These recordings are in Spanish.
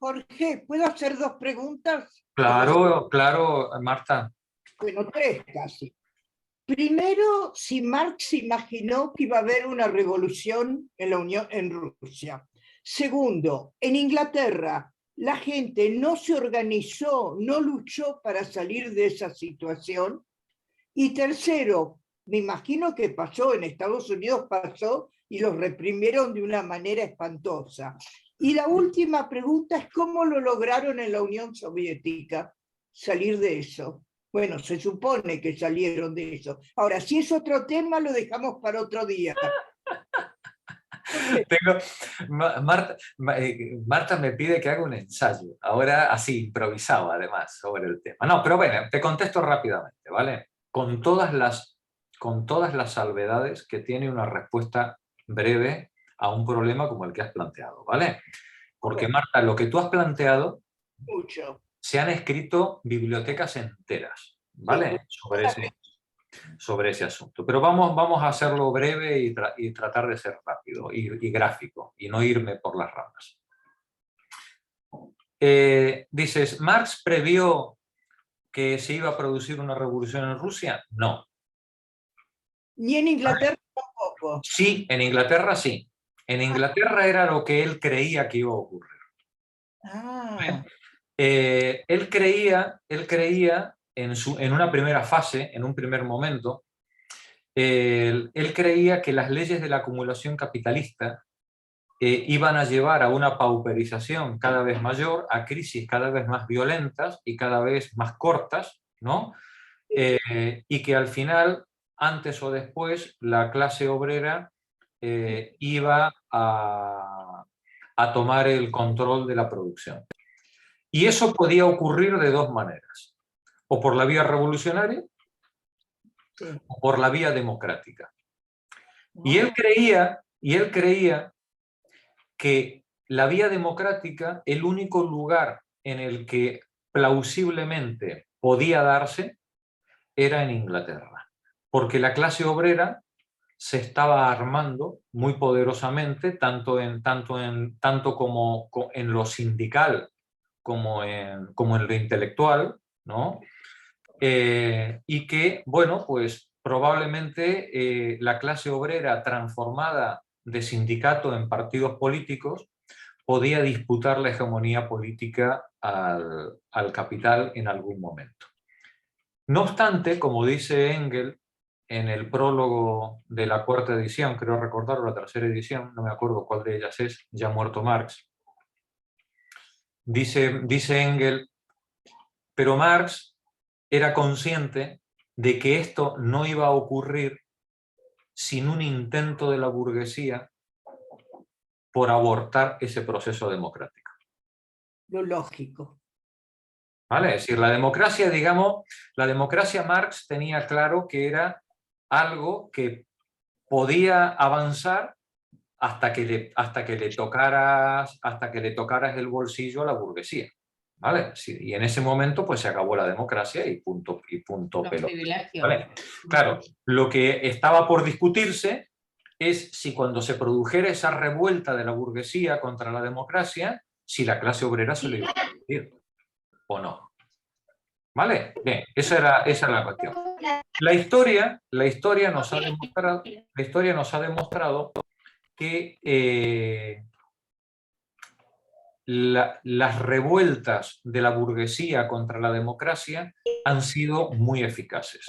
Jorge, ¿puedo hacer dos preguntas? Claro, claro, Marta. Bueno, tres casi. Primero, si Marx imaginó que iba a haber una revolución en la Unión, en Rusia. Segundo, en Inglaterra, la gente no se organizó, no luchó para salir de esa situación. Y tercero, me imagino que pasó, en Estados Unidos pasó y los reprimieron de una manera espantosa. Y la última pregunta es cómo lo lograron en la Unión Soviética salir de eso. Bueno, se supone que salieron de eso. Ahora, si es otro tema, lo dejamos para otro día. Marta me pide que haga un ensayo, ahora así, improvisado además, sobre el tema. No, pero bueno, te contesto rápidamente, ¿vale? Con todas las salvedades que tiene una respuesta breve a un problema como el que has planteado, ¿vale? Porque Marta, lo que tú has planteado, mucho. Se han escrito bibliotecas enteras, ¿vale? Sobre ese asunto. Pero vamos a hacerlo breve y tratar de ser rápido y gráfico y no irme por las ramas. Dices, ¿Marx previó que se iba a producir una revolución en Rusia? No. Ni en Inglaterra tampoco. Sí, en Inglaterra sí. En Inglaterra era lo que él creía que iba a ocurrir. Él creía en una primera fase, en un primer momento, él creía que las leyes de la acumulación capitalista iban a llevar a una pauperización cada vez mayor, a crisis cada vez más violentas y cada vez más cortas, ¿no? Y que al final, antes o después, la clase obrera iba a tomar el control de la producción. Y eso podía ocurrir de dos maneras, o por la vía revolucionaria o por la vía democrática. Y él creía que la vía democrática, el único lugar en el que plausiblemente podía darse, era en Inglaterra, porque la clase obrera se estaba armando muy poderosamente, tanto como en lo sindical como en lo intelectual, ¿no? Y que, bueno, pues probablemente la clase obrera transformada de sindicato en partidos políticos podía disputar la hegemonía política al capital en algún momento. No obstante, como dice Engels en el prólogo de la cuarta edición, creo recordar, o la tercera edición, no me acuerdo cuál de ellas es, ya muerto Marx, dice Engels, pero Marx era consciente de que esto no iba a ocurrir sin un intento de la burguesía por abortar ese proceso democrático. Lo lógico. ¿Vale? Es decir, la democracia, digamos, la democracia Marx tenía claro que era algo que podía avanzar hasta que le tocaras el bolsillo a la burguesía. ¿Vale? Sí, y en ese momento pues se acabó la democracia y punto pelota. ¿Vale? Claro, lo que estaba por discutirse es si cuando se produjera esa revuelta de la burguesía contra la democracia, si la clase obrera se lo iba a permitir o no. ¿Vale? Bien, esa era la cuestión. La historia nos ha demostrado que las revueltas de la burguesía contra la democracia han sido muy eficaces.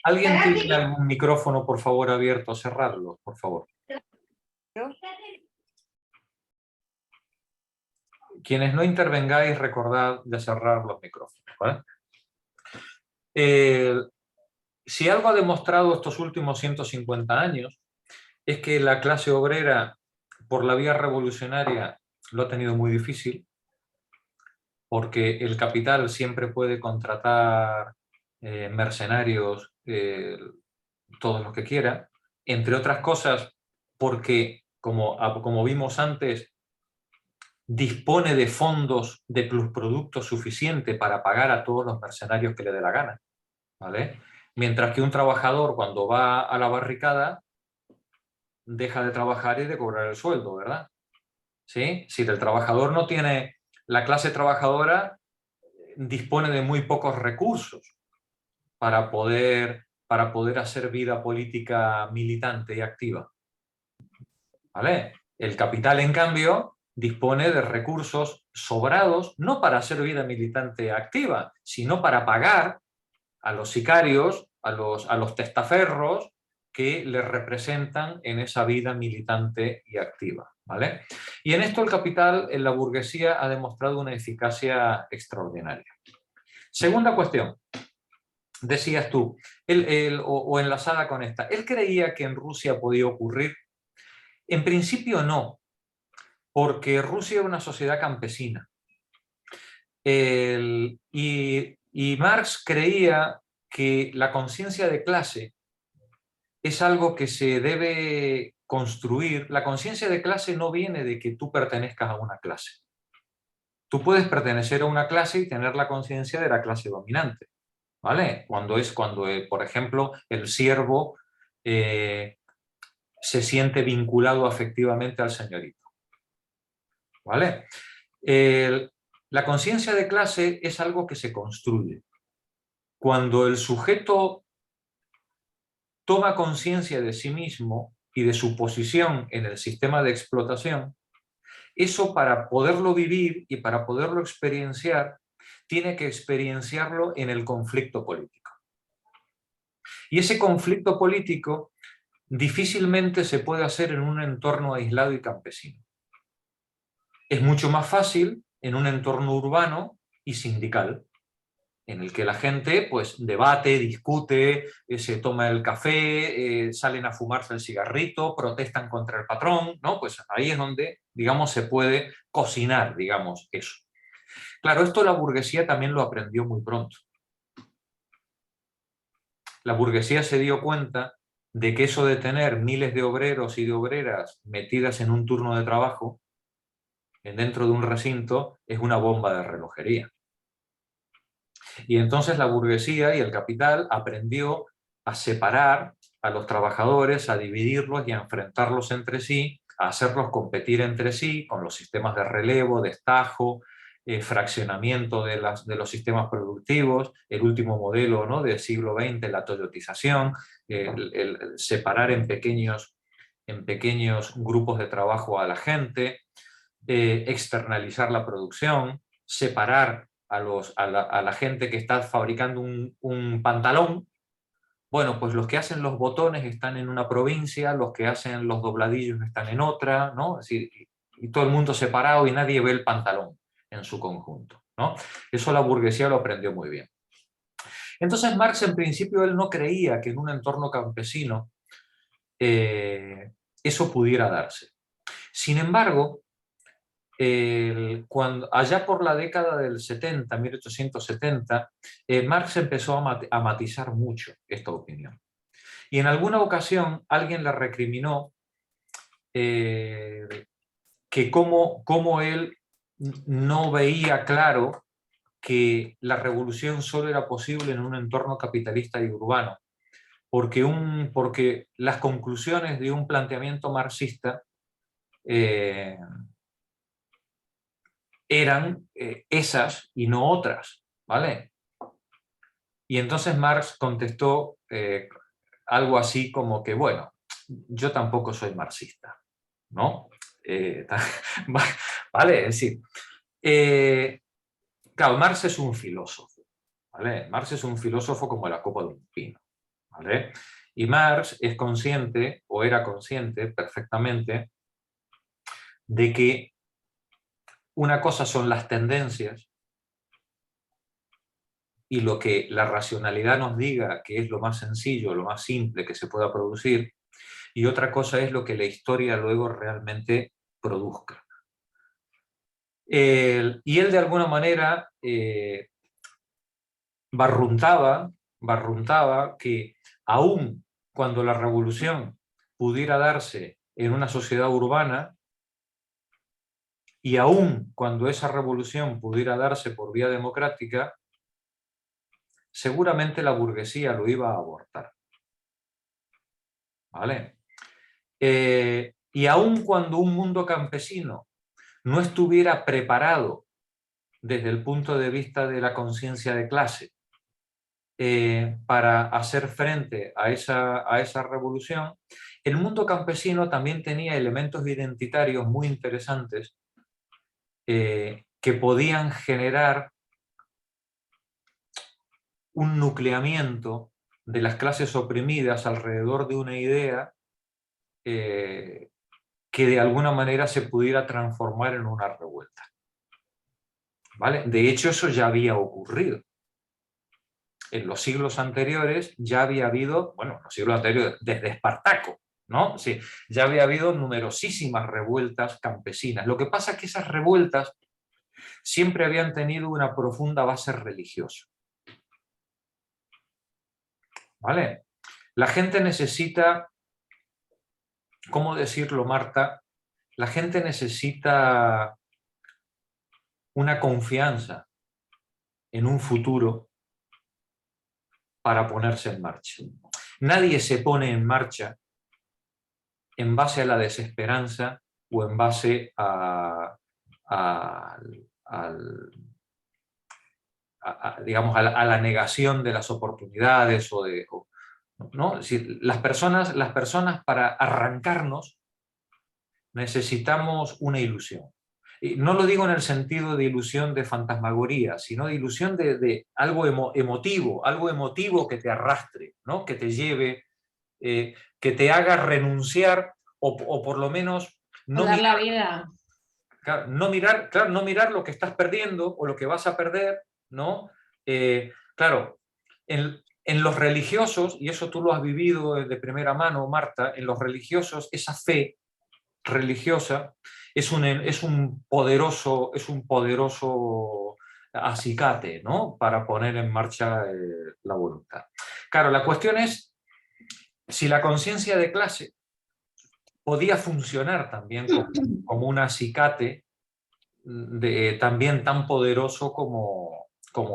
¿Alguien tiene algún micrófono, por favor, abierto? Cerrarlo, por favor. Quienes no intervengáis, recordad de cerrar los micrófonos, ¿vale? Si algo ha demostrado estos últimos 150 años es que la clase obrera, por la vía revolucionaria, lo ha tenido muy difícil, porque el capital siempre puede contratar mercenarios, todos los que quiera, entre otras cosas porque, como vimos antes, dispone de fondos de plusproducto suficiente para pagar a todos los mercenarios que le dé la gana, ¿vale? Mientras que un trabajador, cuando va a la barricada, deja de trabajar y de cobrar el sueldo, ¿verdad? ¿sí? Si el trabajador no tiene, la clase trabajadora dispone de muy pocos recursos para poder hacer vida política militante y activa, ¿vale? El capital, en cambio, dispone de recursos sobrados, no para hacer vida militante activa, sino para pagar a los sicarios, a los testaferros que le representan en esa vida militante y activa, ¿vale? Y en esto el capital, en la burguesía, ha demostrado una eficacia extraordinaria. Segunda cuestión, decías tú, o enlazada con esta, ¿él creía que en Rusia podía ocurrir? En principio no, porque Rusia era una sociedad campesina. Y Marx creía que la conciencia de clase es algo que se debe construir. La conciencia de clase no viene de que tú pertenezcas a una clase. Tú puedes pertenecer a una clase y tener la conciencia de la clase dominante, ¿vale? Cuando, por ejemplo, el siervo se siente vinculado afectivamente al señorito, ¿vale? La conciencia de clase es algo que se construye. Cuando el sujeto toma conciencia de sí mismo y de su posición en el sistema de explotación, eso, para poderlo vivir y para poderlo experienciar, tiene que experienciarlo en el conflicto político. Y ese conflicto político difícilmente se puede hacer en un entorno aislado y campesino. Es mucho más fácil en un entorno urbano y sindical, en el que la gente pues debate, discute, se toma el café, salen a fumarse el cigarrito, protestan contra el patrón, ¿no? Pues ahí es donde, digamos, se puede cocinar, digamos, eso. Claro, esto la burguesía también lo aprendió muy pronto. La burguesía se dio cuenta de que eso de tener miles de obreros y de obreras metidas en un turno de trabajo, dentro de un recinto, es una bomba de relojería. Y entonces la burguesía y el capital aprendió a separar a los trabajadores, a dividirlos y a enfrentarlos entre sí, a hacerlos competir entre sí con los sistemas de relevo, destajo, fraccionamiento de los sistemas productivos, el último modelo, ¿no?, del siglo XX, la toyotización, el separar en pequeños grupos de trabajo a la gente, externalizar la producción, separar a la gente que está fabricando un pantalón. Bueno, pues los que hacen los botones están en una provincia, los que hacen los dobladillos están en otra, ¿no? Es decir, y todo el mundo separado y nadie ve el pantalón en su conjunto, ¿no? Eso la burguesía lo aprendió muy bien. Entonces Marx, en principio, él no creía que en un entorno campesino eso pudiera darse. Sin embargo, allá por la década del 70, 1870, Marx empezó a matizar mucho esta opinión. Y en alguna ocasión alguien le recriminó que cómo él no veía claro que la revolución solo era posible en un entorno capitalista y urbano, porque las conclusiones de un planteamiento marxista eran esas y no otras, ¿vale? Y entonces Marx contestó algo así como que, bueno, yo tampoco soy marxista, ¿no? ¿Vale? Es decir, claro, Marx es un filósofo, ¿vale? Marx es un filósofo como la copa de un pino, ¿vale? Y Marx es consciente, o era consciente perfectamente, de que una cosa son las tendencias y lo que la racionalidad nos diga que es lo más sencillo, lo más simple que se pueda producir, y otra cosa es lo que la historia luego realmente produzca. Y él de alguna manera barruntaba que aún cuando la revolución pudiera darse en una sociedad urbana, y aún cuando esa revolución pudiera darse por vía democrática, seguramente la burguesía lo iba a abortar, ¿vale? Y aun cuando un mundo campesino no estuviera preparado desde el punto de vista de la conciencia de clase para hacer frente a esa revolución, el mundo campesino también tenía elementos identitarios muy interesantes que podían generar un nucleamiento de las clases oprimidas alrededor de una idea que de alguna manera se pudiera transformar en una revuelta. ¿Vale? De hecho, eso ya había ocurrido. En los siglos anteriores ya había habido, bueno, en los siglos anteriores, desde Espartaco, ¿no? Sí, ya había habido numerosísimas revueltas campesinas. Lo que pasa es que esas revueltas siempre habían tenido una profunda base religiosa. ¿Vale? La gente necesita, ¿cómo decirlo, Marta? La gente necesita una confianza en un futuro para ponerse en marcha. Nadie se pone en marcha en base a la desesperanza o en base digamos, a la negación de las oportunidades ¿no? Es decir, las personas para arrancarnos necesitamos una ilusión. Y no lo digo en el sentido de ilusión de fantasmagoría, sino de ilusión de algo emotivo que te arrastre, ¿no? Que te lleve, que te haga renunciar o por lo menos no dar mirar, la vida. claro, no mirar lo que estás perdiendo o lo que vas a perder, ¿no? Claro, en los religiosos, y eso tú lo has vivido de primera mano, Marta, en los religiosos esa fe religiosa es un poderoso acicate, ¿no? Para poner en marcha la voluntad. Claro, la cuestión es si la conciencia de clase podía funcionar también como un acicate también tan poderoso como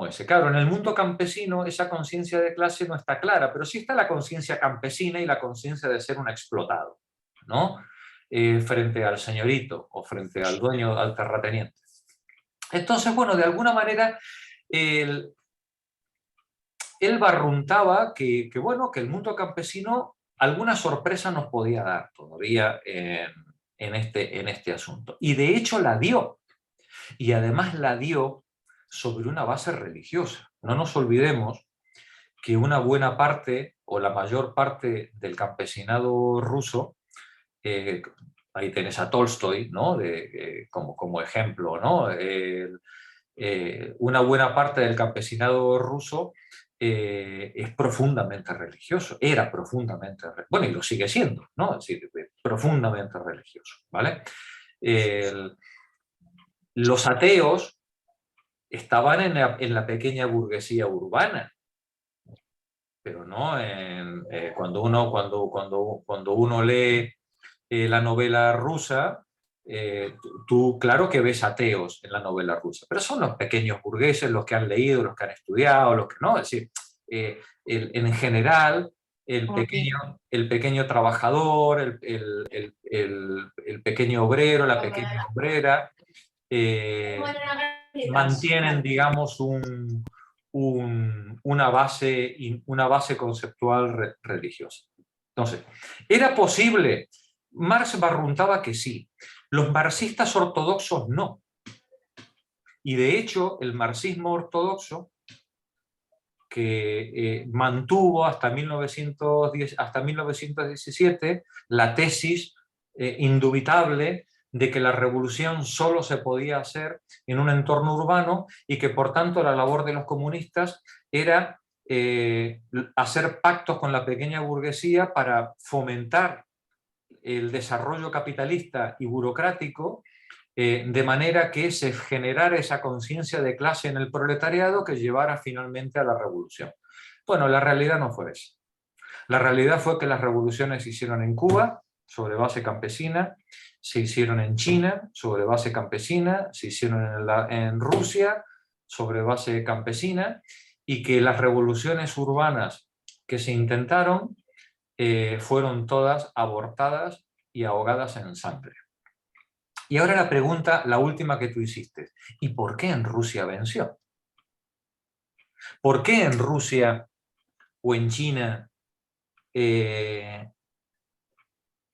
ese. Claro, en el mundo campesino esa conciencia de clase no está clara, pero sí está la conciencia campesina y la conciencia de ser un explotado, ¿no? Frente al señorito o frente al dueño, al terrateniente. Entonces, bueno, de alguna manera él barruntaba que el mundo campesino alguna sorpresa nos podía dar todavía en este asunto. Y de hecho la dio. Y además la dio sobre una base religiosa. No nos olvidemos que una buena parte o la mayor parte del campesinado ruso, ahí tenés a Tolstoy, ¿no? Como ejemplo, ¿no? Una buena parte del campesinado ruso es profundamente religioso, era profundamente religioso, bueno, y lo sigue siendo, ¿no? Es decir, profundamente religioso, ¿vale? Los ateos estaban en la pequeña burguesía urbana, pero no cuando uno lee la novela rusa, tú claro que ves ateos en la novela rusa, pero son los pequeños burgueses, los que han leído, los que han estudiado, los que no, es decir, en general el pequeño trabajador, el pequeño obrero, la pequeña obrera, mantienen, digamos, una base conceptual religiosa. Entonces, ¿era posible? Marx barruntaba que sí. Los marxistas ortodoxos no. Y de hecho, el marxismo ortodoxo, que mantuvo hasta 1917 la tesis indubitable de que la revolución solo se podía hacer en un entorno urbano y que por tanto la labor de los comunistas era hacer pactos con la pequeña burguesía para fomentar el desarrollo capitalista y burocrático de manera que se generara esa conciencia de clase en el proletariado que llevara finalmente a la revolución. Bueno, la realidad no fue esa. La realidad fue que las revoluciones se hicieron en Cuba, sobre base campesina, se hicieron en China, sobre base campesina, se hicieron en Rusia, sobre base campesina, y que las revoluciones urbanas que se intentaron fueron todas abortadas y ahogadas en sangre. Y ahora la pregunta, la última que tú hiciste, ¿y por qué en Rusia venció? ¿Por qué en Rusia o en China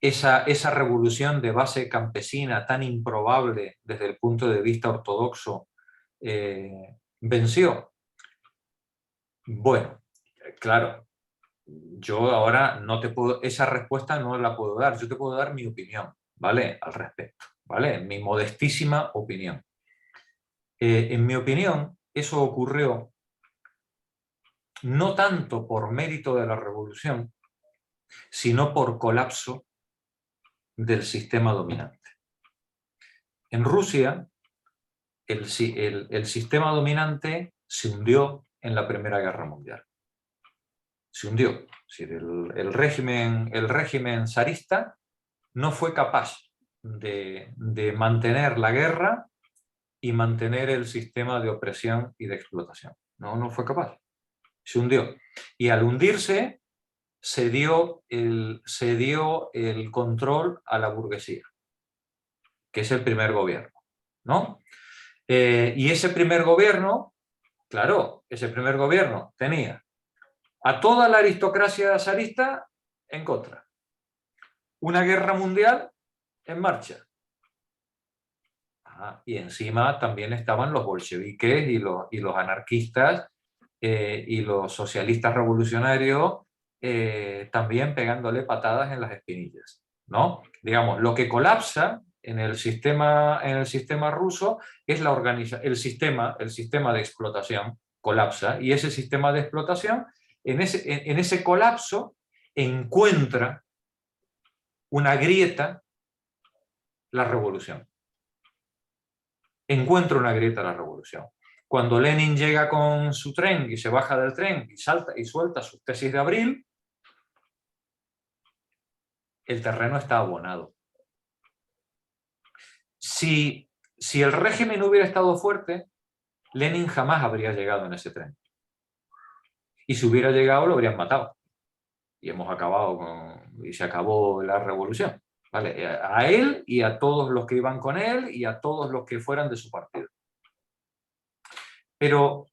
esa revolución de base campesina tan improbable desde el punto de vista ortodoxo venció? Bueno, claro, yo ahora no te puedo, esa respuesta no la puedo dar, yo te puedo dar mi opinión, ¿vale? Al respecto, ¿vale? Mi modestísima opinión. En mi opinión, eso ocurrió no tanto por mérito de la revolución, sino por colapso del sistema dominante. En Rusia, el sistema dominante se hundió en la Primera Guerra Mundial. Se hundió. Es decir, el régimen zarista no fue capaz de mantener la guerra y mantener el sistema de opresión y de explotación. No fue capaz. Se hundió. Y al hundirse, se dio el control a la burguesía, que es el primer gobierno, ¿no? Y ese primer gobierno, claro, ese primer gobierno tenía a toda la aristocracia zarista en contra. Una guerra mundial en marcha. Y encima también estaban los bolcheviques y los anarquistas y los socialistas revolucionarios también pegándole patadas en las espinillas, ¿no? Digamos, lo que colapsa en el sistema ruso es el sistema de explotación colapsa, y ese sistema de explotación, en ese colapso encuentra una grieta la revolución. Encuentra una grieta la revolución. Cuando Lenin llega con su tren y se baja del tren y salta y suelta sus tesis de abril, el terreno está abonado. Si el régimen hubiera estado fuerte, Lenin jamás habría llegado en ese tren. Y si hubiera llegado, lo habrían matado. Y y se acabó la revolución. ¿Vale? A él y a todos los que iban con él y a todos los que fueran de su partido. Pero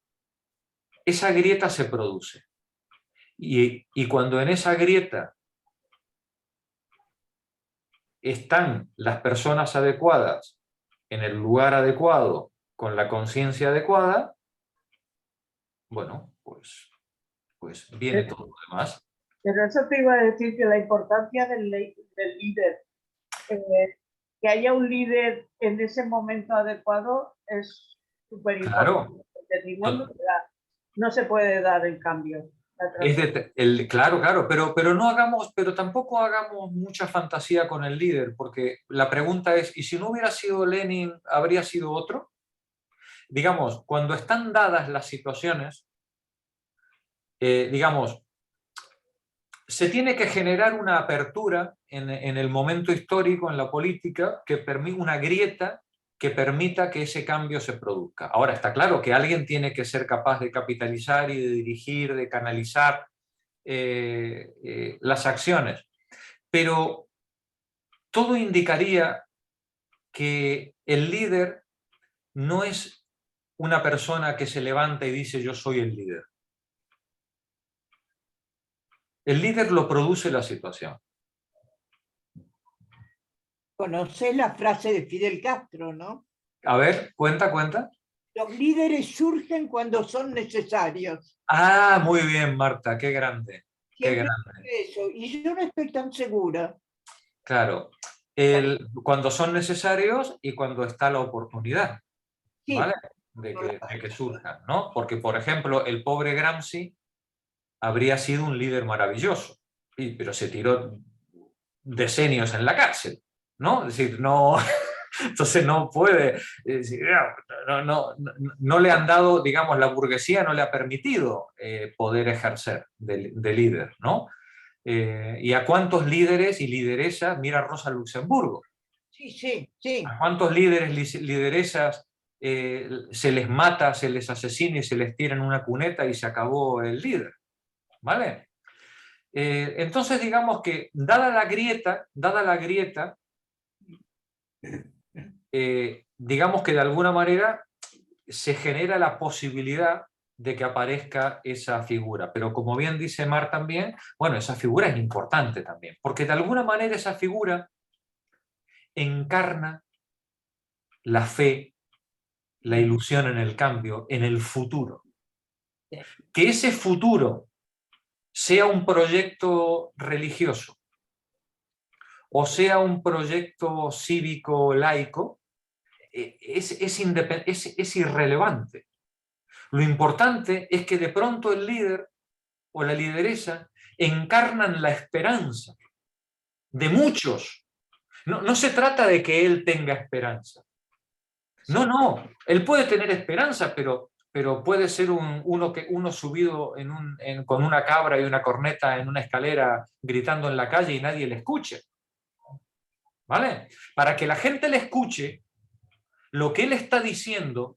esa grieta se produce. Y cuando en esa grieta están las personas adecuadas en el lugar adecuado, con la conciencia adecuada, bueno, pues viene todo lo demás. Pero eso te iba a decir, que la importancia del líder, que haya un líder en ese momento adecuado es súper importante. Claro. No se puede dar el cambio. Claro, pero tampoco hagamos mucha fantasía con el líder, porque la pregunta es, ¿y si no hubiera sido Lenin, habría sido otro? Digamos, cuando están dadas las situaciones, digamos, se tiene que generar una apertura en el momento histórico, en la política, que permita una grieta que permita que ese cambio se produzca. Ahora, está claro que alguien tiene que ser capaz de capitalizar y de dirigir, de canalizar las acciones. Pero todo indicaría que el líder no es una persona que se levanta y dice yo soy el líder. El líder lo produce la situación. Conocés la frase de Fidel Castro, ¿no? A ver, cuenta. Los líderes surgen cuando son necesarios. Ah, muy bien, Marta, qué grande. Qué grande. Eso, y yo no estoy tan segura. Claro, cuando son necesarios y cuando está la oportunidad, ¿vale? De que surjan, ¿no? Porque, por ejemplo, el pobre Gramsci habría sido un líder maravilloso, pero se tiró decenios en la cárcel, ¿no? Es decir, no... Entonces no puede, no le han dado, digamos, la burguesía no le ha permitido poder ejercer de líder, ¿no? ¿Y a cuántos líderes y lideresas, mira Rosa Luxemburgo? Sí. ¿A cuántos líderes, lideresas se les mata, se les asesina y se les tira en una cuneta y se acabó el líder? ¿Vale? Entonces digamos que dada la grieta, digamos que de alguna manera se genera la posibilidad de que aparezca esa figura. Pero como bien dice Mar también, bueno, esa figura es importante también, porque de alguna manera esa figura encarna la fe, la ilusión en el cambio, en el futuro. Que ese futuro sea un proyecto religioso o sea un proyecto cívico laico, es irrelevante. Lo importante es que de pronto el líder o la lideresa encarnan la esperanza de muchos. No se trata de que él tenga esperanza. No, él puede tener esperanza, pero puede ser uno subido con una cabra y una corneta en una escalera gritando en la calle y nadie le escuche. ¿Vale? Para que la gente le escuche, lo que él está diciendo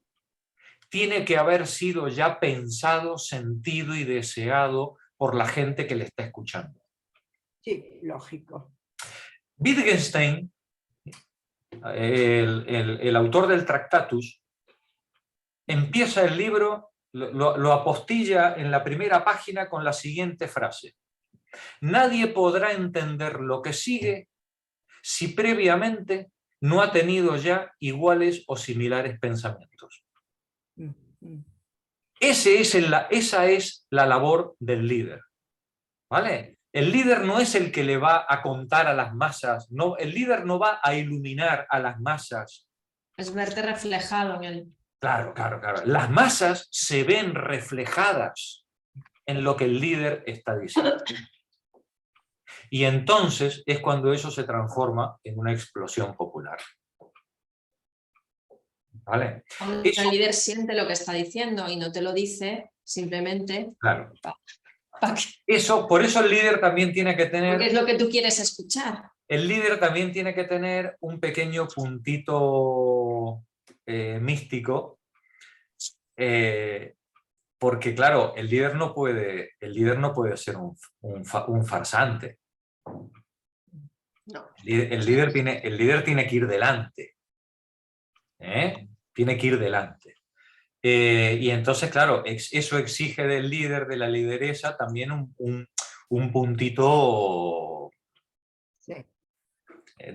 tiene que haber sido ya pensado, sentido y deseado por la gente que le está escuchando. Sí, lógico. Wittgenstein, el autor del Tractatus, empieza el libro, lo apostilla en la primera página con la siguiente frase: nadie podrá entender lo que sigue si previamente no ha tenido ya iguales o similares pensamientos. Esa es la labor del líder. ¿Vale? El líder no es el que le va a contar a las masas, no, el líder no va a iluminar a las masas. Es verte reflejado en él. Claro. Las masas se ven reflejadas en lo que el líder está diciendo. Y entonces es cuando eso se transforma en una explosión popular. ¿Vale? El líder siente lo que está diciendo y no te lo dice simplemente. Claro. Por eso el líder también tiene que tener... Porque es lo que tú quieres escuchar. El líder también tiene que tener un pequeño puntito místico, porque claro, el líder no puede ser un farsante. No. El líder tiene que ir delante. Tiene que ir delante. Y entonces, claro, eso exige del líder, de la lideresa, también un puntito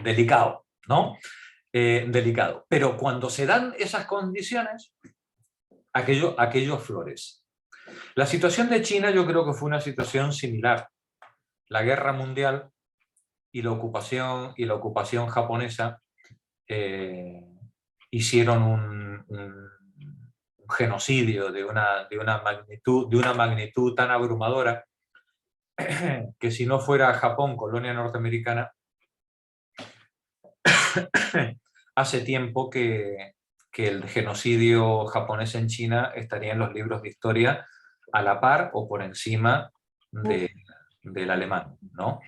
delicado, ¿no? Delicado. Pero cuando se dan esas condiciones, aquello florece. La situación de China yo creo que fue una situación similar. La guerra mundial y la ocupación japonesa hicieron un genocidio de una magnitud tan abrumadora que si no fuera Japón colonia norteamericana, hace tiempo que el genocidio japonés en China estaría en los libros de historia a la par o por encima del alemán, ¿no?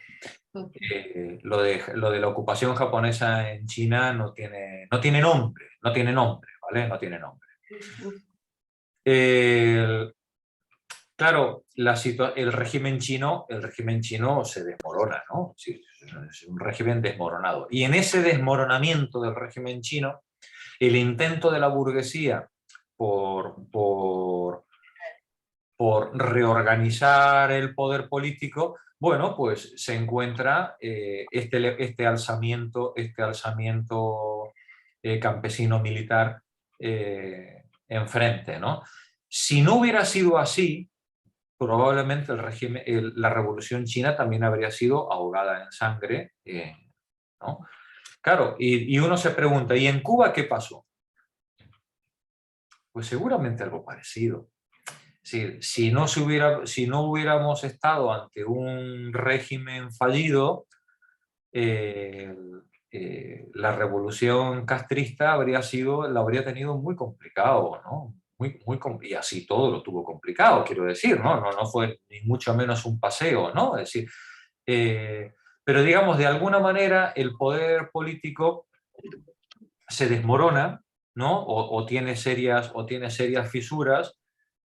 Lo de la ocupación japonesa en China no tiene nombre, ¿vale? No tiene nombre. Claro, el régimen chino se desmorona, ¿no? Sí, es un régimen desmoronado. Y en ese desmoronamiento del régimen chino, el intento de la burguesía por reorganizar el poder político, bueno, pues se encuentra este alzamiento campesino militar enfrente, ¿no? Si no hubiera sido así, probablemente la revolución china también habría sido ahogada en sangre, ¿no? Claro, y uno se pregunta, ¿y en Cuba qué pasó? Pues seguramente algo parecido. Si no hubiéramos estado ante un régimen fallido, la revolución castrista la habría tenido muy complicado, ¿no? Y así todo lo tuvo complicado, quiero decir, ¿no? No fue ni mucho menos un paseo, ¿no? Es decir, pero digamos, de alguna manera el poder político se desmorona, ¿no? O tiene serias fisuras,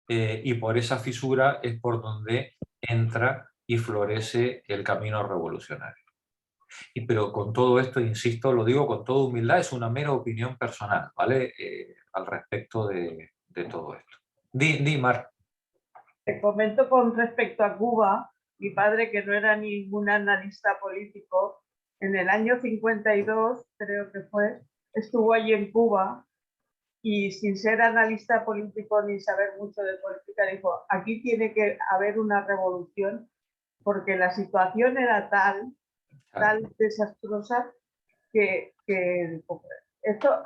y por esa fisura es por donde entra y florece el camino revolucionario. Pero con todo esto, insisto, lo digo con toda humildad, es una mera opinión personal, ¿vale? Al respecto de todo esto. Di, Mar. Te comento con respecto a Cuba, mi padre, que no era ningún analista político, en el año 52, creo que fue, estuvo allí en Cuba y sin ser analista político ni saber mucho de política, dijo, aquí tiene que haber una revolución porque la situación era tal desastrosa que esto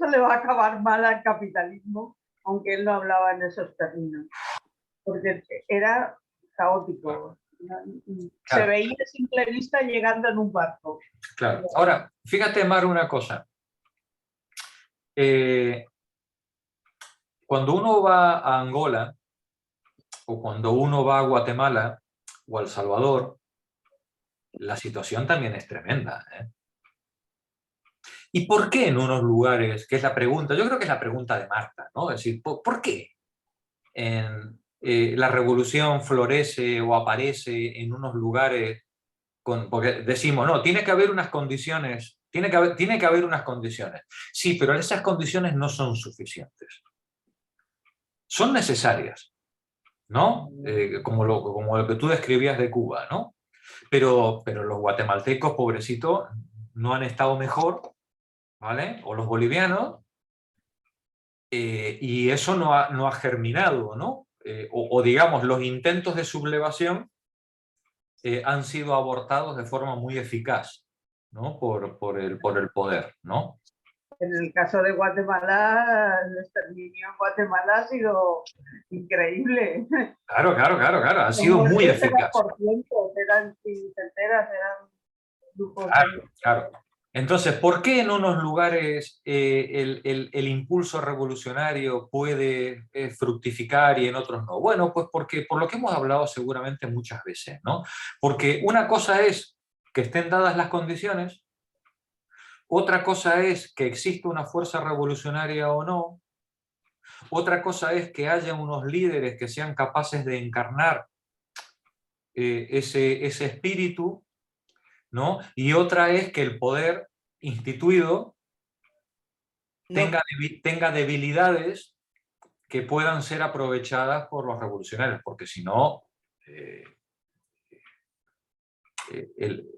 le va a acabar mal al capitalismo, aunque él no hablaba en esos términos, porque era caótico. Se veía a simple vista llegando en un barco. Claro. Ahora, fíjate, Mar, una cosa. Cuando uno va a Angola, o cuando uno va a Guatemala, o a El Salvador, la situación también es tremenda, ¿eh? ¿Y por qué en unos lugares, que es la pregunta, yo creo que es la pregunta de Marta, ¿no? Es decir, ¿por qué la revolución florece o aparece en unos lugares porque decimos, no, tiene que haber unas condiciones, tiene que haber unas condiciones. Sí, pero esas condiciones no son suficientes. Son necesarias, ¿no? Como lo que tú describías de Cuba, ¿no? Pero los guatemaltecos, pobrecitos, no han estado mejor, ¿vale? O los bolivianos, y eso no ha germinado, ¿no? O digamos, los intentos de sublevación han sido abortados de forma muy eficaz, ¿no? por el poder, ¿no? En el caso de Guatemala, el exterminio en Guatemala ha sido increíble. Claro, ha sido muy eficaz. Por cientos, eran centenas, eran grupos. Claro. Entonces, ¿por qué en unos lugares el impulso revolucionario puede fructificar y en otros no? Bueno, pues porque por lo que hemos hablado seguramente muchas veces, ¿no? Porque una cosa es que estén dadas las condiciones, otra cosa es que exista una fuerza revolucionaria o no, otra cosa es que haya unos líderes que sean capaces de encarnar ese espíritu, ¿no? Y otra es que el poder instituido tenga debilidades que puedan ser aprovechadas por los revolucionarios, porque si no,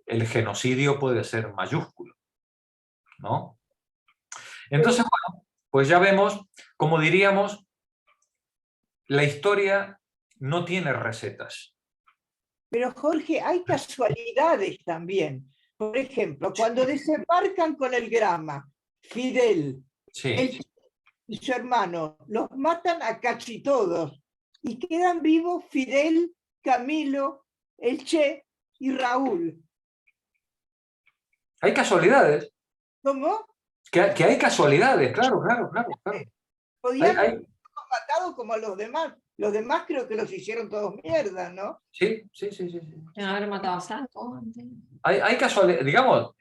el genocidio puede ser mayúsculo, ¿no? Entonces, bueno, pues ya vemos, como diríamos, la historia no tiene recetas. Pero Jorge, hay casualidades también. Por ejemplo, cuando desembarcan con el Grama, Fidel, Sí. y su hermano, los matan a casi todos. Y quedan vivos Fidel, Camilo, el Che y Raúl. Hay casualidades. ¿Cómo? Que hay casualidades, claro. Podían haber matado como a los demás. Los demás creo que los hicieron todos mierda, ¿no? Sí. Haber matado a Franco antes. Hay casualidades, digamos,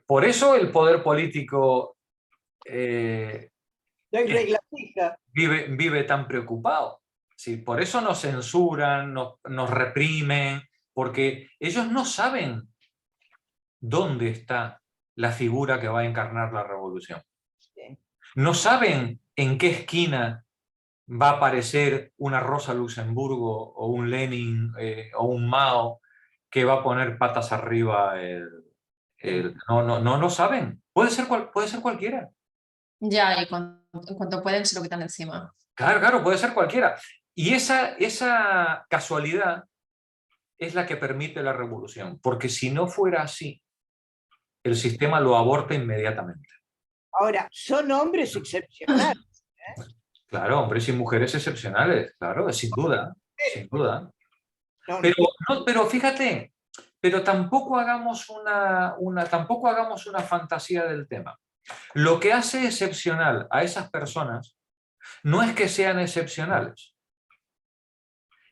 por eso el poder político vive tan preocupado. Sí, por eso nos censuran, nos reprimen, porque ellos no saben dónde está la figura que va a encarnar la revolución. No saben en qué esquina va a aparecer una Rosa Luxemburgo o un Lenin o un Mao que va a poner patas arriba no lo saben. Puede ser cualquiera. Ya, y en cuanto pueden se lo quitan de encima. Claro, puede ser cualquiera. Y esa casualidad es la que permite la revolución, porque si no fuera así, el sistema lo aborta inmediatamente. Ahora, son hombres excepcionales. Claro, hombres y mujeres excepcionales, claro, sin duda. Pero fíjate, pero tampoco hagamos una fantasía del tema. Lo que hace excepcional a esas personas no es que sean excepcionales,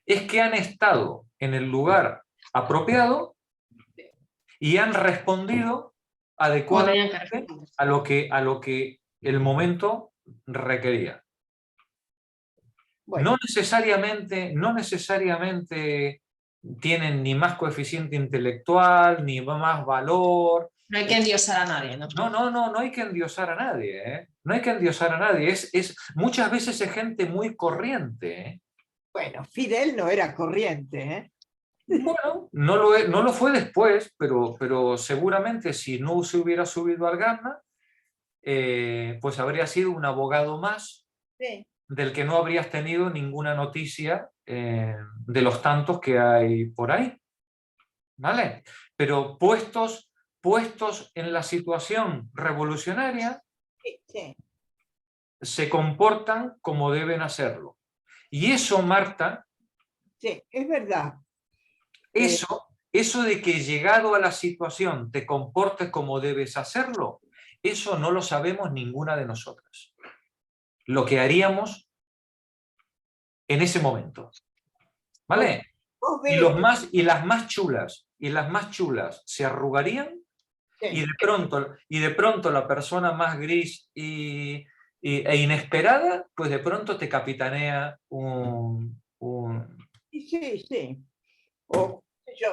es que han estado en el lugar apropiado y han respondido adecuadamente a lo que el momento requería. Bueno. No necesariamente tienen ni más coeficiente intelectual, ni más valor. No hay que endiosar a nadie, ¿no? No hay que endiosar a nadie, ¿eh? No hay que endiosar a nadie. Muchas veces es gente muy corriente, ¿eh? Bueno, Fidel no era corriente, ¿eh? Bueno, no lo fue después, pero seguramente si no se hubiera subido al Ghana, pues habría sido un abogado más Sí. del que no habrías tenido ninguna noticia de los tantos que hay por ahí. ¿Vale? Pero puestos en la situación revolucionaria, Sí, sí. se comportan como deben hacerlo. Y eso, Marta, Sí, es verdad. eso de que llegado a la situación te comportes como debes hacerlo, eso no lo sabemos ninguna de nosotras. Lo que haríamos en ese momento. ¿Vale? Vos Y, ves, y las más chulas se arrugarían. sí. Y de pronto la persona más gris e inesperada, pues de pronto te capitanea un... Sí, sí. O,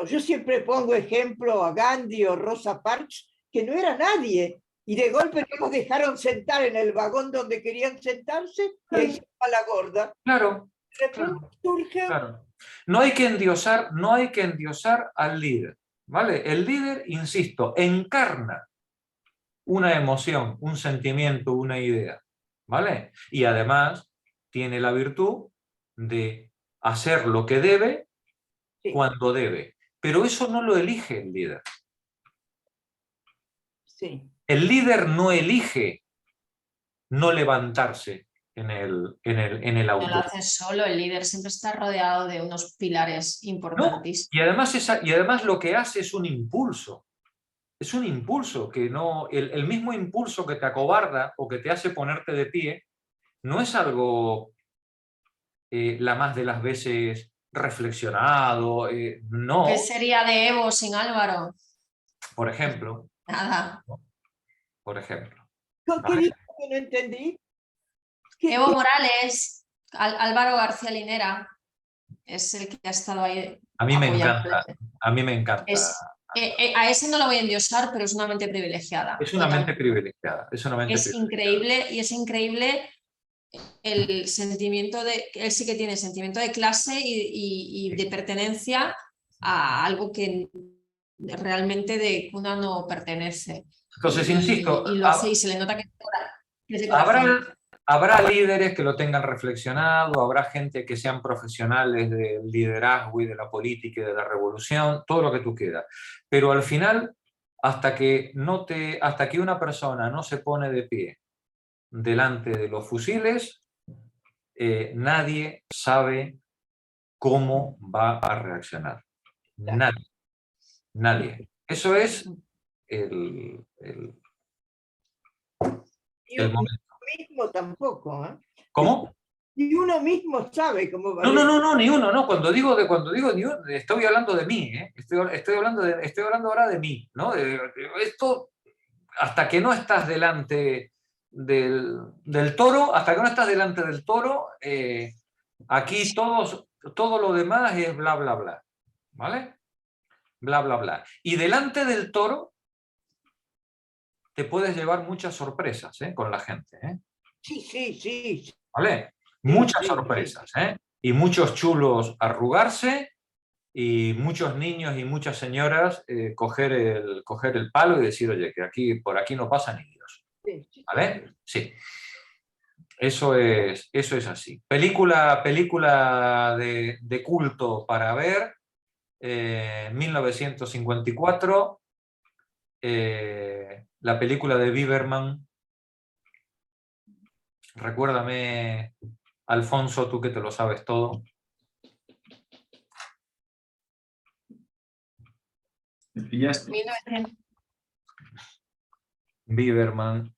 yo siempre pongo ejemplo a Gandhi o Rosa Parks, que no era nadie, y de golpe no los dejaron sentar en el vagón donde querían sentarse, y ahí se va la gorda. Claro, De pronto surge... claro. No hay que endiosar al líder, ¿vale? El líder, insisto, encarna una emoción, un sentimiento, una idea, ¿vale? Y además tiene la virtud de hacer lo que debe Sí, cuando debe. Pero eso no lo elige el líder. sí. El líder no elige no levantarse en el No lo auto. hace solo, el líder siempre está rodeado de unos pilares ¿No? importantísimos. Y además lo que hace es un impulso. Es un impulso que no... El mismo impulso que te acobarda o que te hace ponerte de pie no es algo la más de las veces reflexionado. No, ¿Qué sería de Evo sin Álvaro? por ejemplo. Nada. Por ejemplo. ¿Qué ¿Vale? dijo que no entendí? ¿Qué, Evo Morales, Álvaro García Linera, es el que ha estado ahí A mí me apoyando. encanta. A mí me encanta. A ese no lo voy a endiosar, pero es una mente privilegiada. Es una mente privilegiada. Es una mente privilegiada. Increíble, y es increíble el sentimiento de... Él sí que tiene sentimiento de clase y de pertenencia a algo que realmente de cuna no pertenece. Entonces, insisto, y lo hace y se le nota que es de corazón. habrá líderes que lo tengan reflexionado, habrá gente que sean profesionales del liderazgo y de la política y de la revolución, todo lo que tú quieras. Pero al final, hasta que una persona no se pone de pie delante de los fusiles, nadie sabe cómo va a reaccionar. Nadie. Eso es el momento. mismo tampoco, ¿eh? ¿Cómo? Y uno mismo sabe cómo va. No, ni uno, no. Cuando digo ni uno, estoy hablando de mí, ¿eh? Estoy hablando ahora de mí, ¿no? Esto, hasta que no estás delante del toro, aquí todo lo demás es bla, bla, bla. ¿Vale? Bla, bla, bla. Y delante del toro te puedes llevar muchas sorpresas, ¿eh? Con la gente, ¿eh? Sí. ¿Vale? Muchas sorpresas, ¿eh? Y muchos chulos arrugarse y muchos niños y muchas señoras coger el palo y decir, oye, que por aquí no pasa ni Dios. ¿Vale? Sí. Eso es así. Película de culto para ver, 1954, la película de Biberman. Recuérdame, Alfonso, tú que te lo sabes todo. ¿Me pillaste? 1900. Biberman,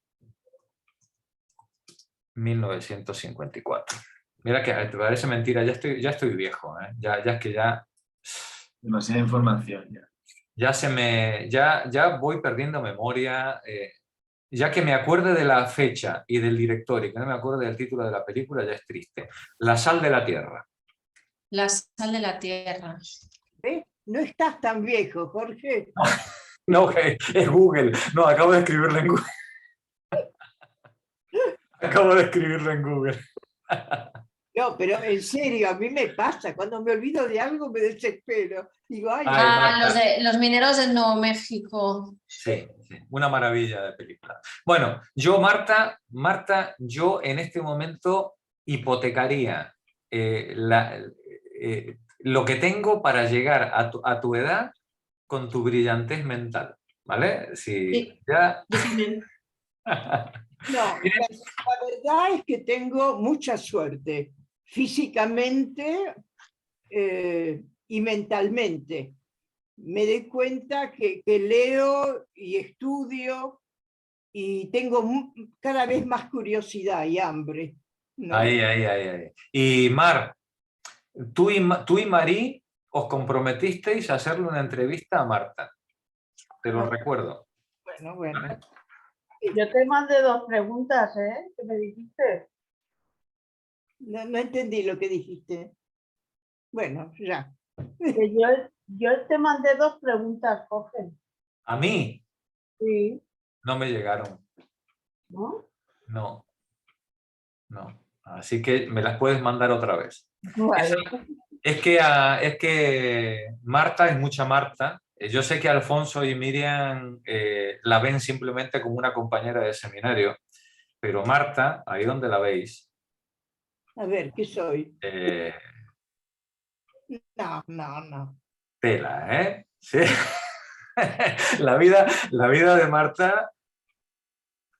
1954. Mira que te parece mentira, ya estoy viejo, ¿eh? Ya es que ya... Demasiada información ya. Ya voy perdiendo memoria, ya que me acuerde de la fecha y del director y que no me acuerde del título de la película, ya es triste. La sal de la tierra. La sal de la tierra. No estás tan viejo, Jorge. No, es Google. No, acabo de escribirlo en Google. Acabo de escribirlo en Google. No, pero en serio, a mí me pasa. Cuando me olvido de algo me desespero. Digo, ay, Ay, Marta. Los mineros de Nuevo México. Sí, sí, una maravilla de película. Bueno, yo, Marta, yo en este momento hipotecaría lo que tengo para llegar a tu edad con tu brillantez mental, ¿vale? Sí. Ya... Yo también. no, la verdad es que tengo mucha suerte, físicamente y mentalmente. Me doy cuenta que leo y estudio y tengo cada vez más curiosidad y hambre, ¿no? Ahí. Y Mar, tú y Marí os comprometisteis a hacerle una entrevista a Marta. Te lo recuerdo. Bueno. Yo te mandé 2 preguntas, ¿eh? ¿Qué me dijiste? No entendí lo que dijiste. Bueno, ya. Que yo te mandé 2 preguntas, Jorge. A mí Sí, no me llegaron. ¿no? No. Así que me las puedes mandar otra vez. Vale. Es que Marta es mucha Marta. Yo sé que Alfonso y Miriam la ven simplemente como una compañera de seminario, pero Marta, ahí donde la veis, A ver, ¿qué soy? eh, No. tela, ¿eh? Sí. La vida de Marta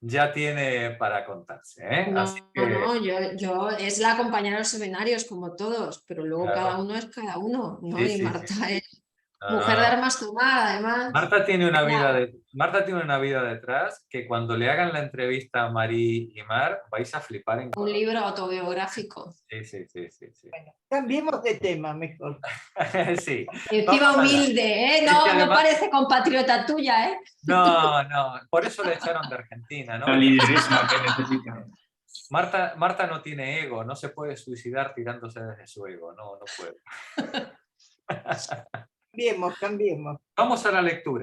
ya tiene para contarse, ¿eh? Así que, Yo es la compañera de los seminarios como todos, pero luego claro. cada uno es cada uno, ¿no? Sí, Y sí, Marta sí. es No, mujer no, de no. armas tomar, además. Marta tiene una vida detrás que cuando le hagan la entrevista a Marí y Mar vais a flipar en Un color. libro autobiográfico. Sí. Cambiemos de tema mejor. Sí. Encima Vamos allá. humilde, ¿eh? Es que No además- parece compatriota tuya, ¿eh? No, por eso le echaron de Argentina, ¿no? El lideresmo que necesita. Marta no tiene ego, no se puede suicidar tirándose desde su ego, no puede. Cambiemos. Vamos a la lectura.